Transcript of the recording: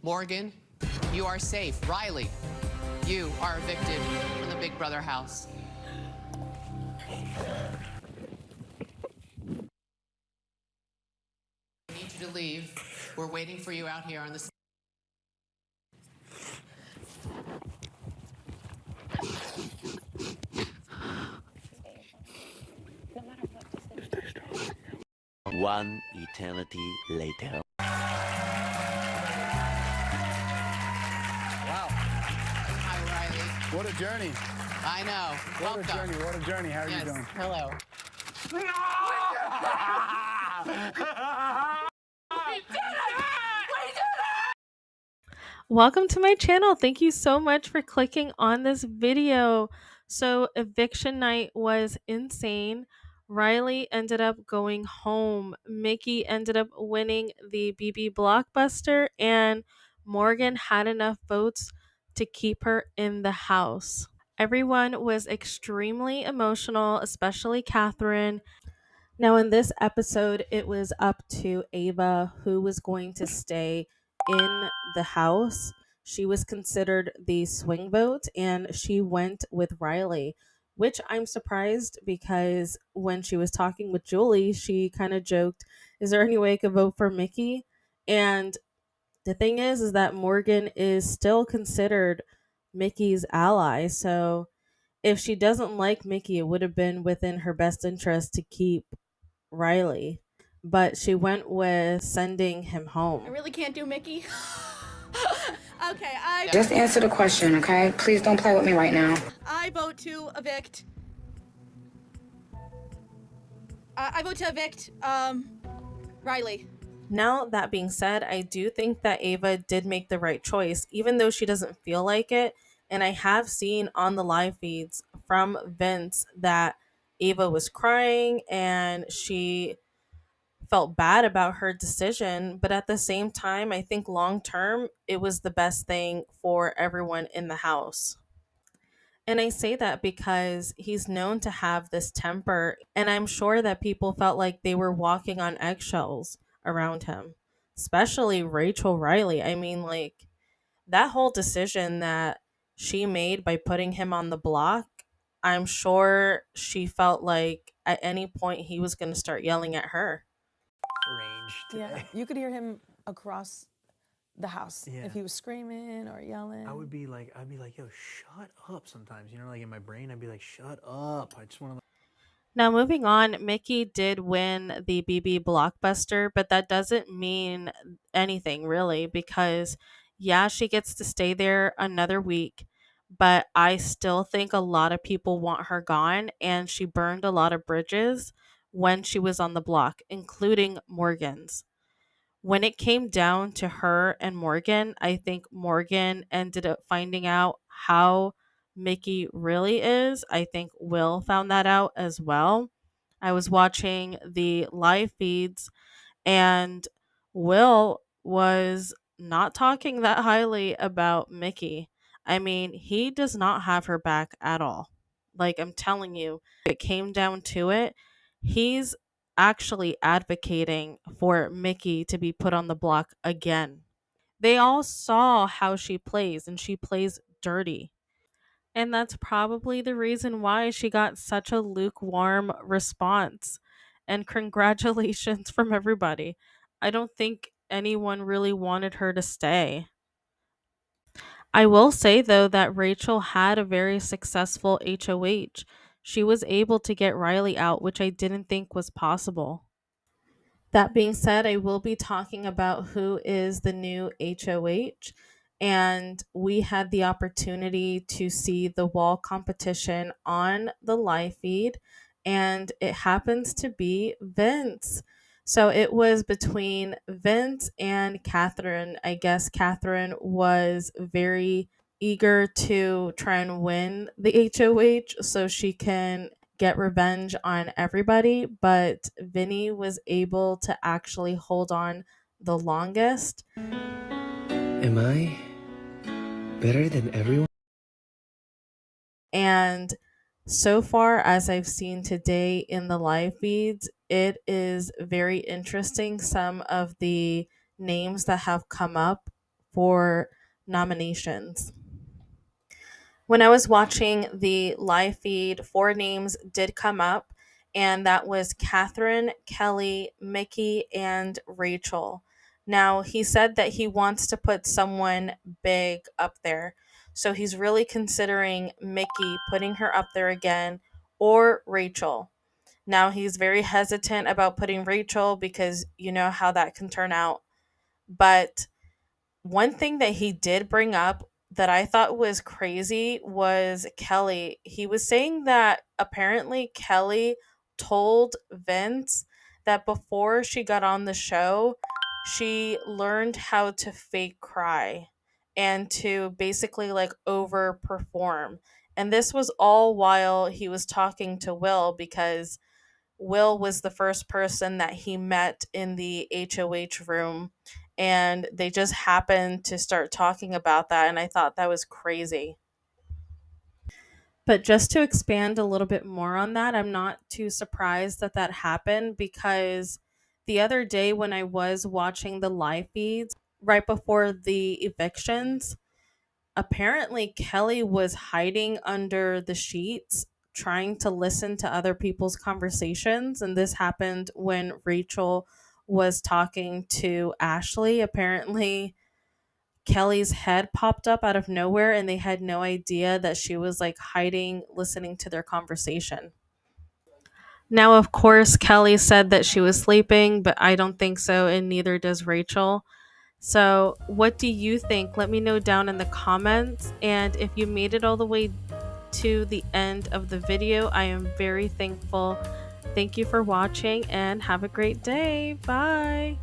Morgan, you are safe. Riley, you are evicted from the Big Brother house. I need you to leave. We're waiting for you out here on the... One eternity later. Wow. Hi, Riley. What a journey. I know. What Welcome. a journey. What a journey. How are you doing? Hello. Welcome to my channel. Thank you so much for clicking on this video. So eviction night was insane. Riley ended up going home. Mickey ended up winning the BB Blockbuster, and Morgan had enough votes to keep her in the house. Everyone was extremely emotional, especially Catherine. Now, in this episode, it was up to Ava who was going to stay in the house. She was considered the swing vote, and she went with Riley, which I'm surprised because when she was talking with Julie, she kind of joked, "Is there any way I could vote for Mickey?" And the thing is that Morgan is still considered Mickey's ally. So if she doesn't like Mickey, it would have been within her best interest to keep Riley, but she went with sending him home. I really can't do Mickey. Okay, Just answer the question, okay? Please don't play with me right now. I vote to evict. I vote to evict, Riley. Now, that being said, I do think that Ava did make the right choice, even though she doesn't feel like it. And I have seen on the live feeds from Vince that Ava was crying and she felt bad about her decision. But at the same time, I think long term, it was the best thing for everyone in the house. And I say that because he's known to have this temper, and I'm sure that people felt like they were walking on eggshells around him, especially Rachel Riley. I mean, like, that whole decision that she made by putting him on the block, I'm sure she felt like at any point he was going to start yelling at her. Range today. Yeah, you could hear him across the house Yeah. if he was screaming or yelling. I'd be like, yo, shut up sometimes. You know, like in my brain, I'd be like, shut up. I just want to. Now, moving on, Mickey did win the BB Blockbuster, but that doesn't mean anything really because, yeah, she gets to stay there another week, but I still think a lot of people want her gone, and she burned a lot of bridges when she was on the block, including Morgan's. When it came down to her and Morgan, I think Morgan ended up finding out how Mickey really is. I think Will found that out as well. I was watching the live feeds, and Will was not talking that highly about Mickey. I mean, he does not have her back at all. Like, I'm telling you, it came down to it. He's actually advocating for Mickey to be put on the block again. They all saw how she plays, and she plays dirty. And that's probably the reason why she got such a lukewarm response. And congratulations from everybody. I don't think anyone really wanted her to stay. I will say, though, that Rachel had a very successful HOH. She was able to get Riley out, which I didn't think was possible. That being said, I will be talking about who is the new HOH. And we had the opportunity to see the wall competition on the live feed, and it happens to be Vince. So it was between Vince and Catherine. I guess Catherine was very eager to try and win the HOH so she can get revenge on everybody, but Vinny was able to actually hold on the longest. Am I better than everyone? And so far as I've seen today in the live feeds, it is very interesting. Some of the names that have come up for nominations. When I was watching the live feed, 4 names did come up, and that was Catherine, Kelley, Mickey, and Rachel. Now, he said that he wants to put someone big up there. So he's really considering Mickey, putting her up there again, or Rachel. Now, he's very hesitant about putting Rachel because you know how that can turn out. But one thing that he did bring up that I thought was crazy was Kelley. He was saying that apparently Kelley told Vince that before she got on the show, she learned how to fake cry and to basically like overperform. And this was all while he was talking to Will, because Will was the first person that he met in the HOH room, and they just happened to start talking about that, and I thought that was crazy. But just to expand a little bit more on that, I'm not too surprised that that happened, because the other day when I was watching the live feeds right before the evictions, apparently Kelley was hiding under the sheets trying to listen to other people's conversations, and this happened when Rachel was talking to Ashley. Apparently Kelley's head popped up out of nowhere and they had no idea that she was like hiding listening to their conversation. Now, of course, Kelley said that she was sleeping, but I don't think so, and neither does Rachel. So, what do you think? Let me know down in the comments. And if you made it all the way to the end of the video, I am very thankful. Thank you for watching and have a great day. Bye.